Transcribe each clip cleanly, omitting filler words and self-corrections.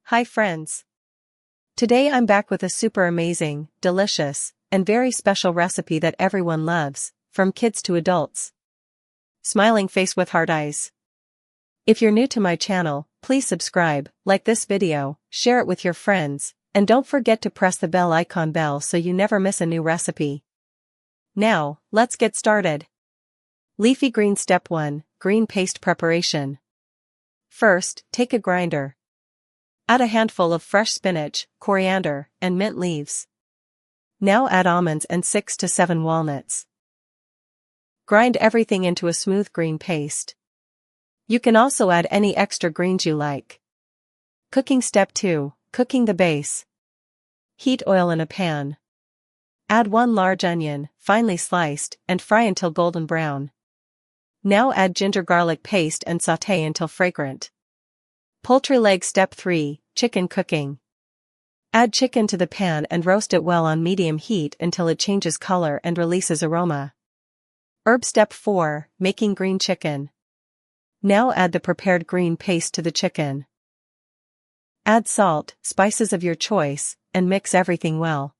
Hi friends. Today I'm back with a super amazing, delicious, and very special recipe that everyone loves, from kids to adults. Smiling face with heart eyes. If you're new to my channel, please subscribe, like this video, share it with your friends, and don't forget to press the bell icon so you never miss a new recipe. Now, let's get started. Leafy green. Step 1, green paste preparation. First, take a grinder. Add a handful of fresh spinach, coriander, and mint leaves. Now add almonds and 6 to 7 walnuts. Grind everything into a smooth green paste. You can also add any extra greens you like. Cooking. Step 2, cooking the base. Heat oil in a pan. Add 1 large onion, finely sliced, and fry until golden brown. Now add ginger garlic paste and sauté until fragrant. Poultry leg. Step 3, chicken cooking. Add chicken to the pan and roast it well on medium heat until it changes color and releases aroma. Herb. Step 4, making green chicken. Now add the prepared green paste to the chicken. Add salt, spices of your choice, and mix everything well.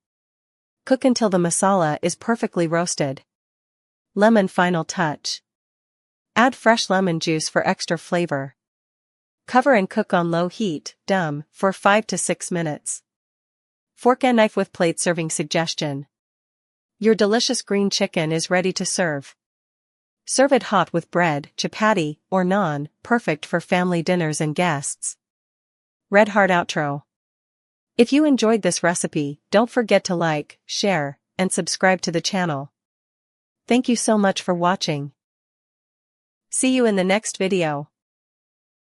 Cook until the masala is perfectly roasted. Lemon. Final touch. Add fresh lemon juice for extra flavor. Cover and cook on low heat, dum, for 5 to 6 minutes. Fork and knife with plate. Serving suggestion. Your delicious green chicken is ready to serve. Serve it hot with bread, chapati, or naan, perfect for family dinners and guests. Red heart outro. If you enjoyed this recipe, don't forget to like, share, and subscribe to the channel. Thank you so much for watching. See you in the next video.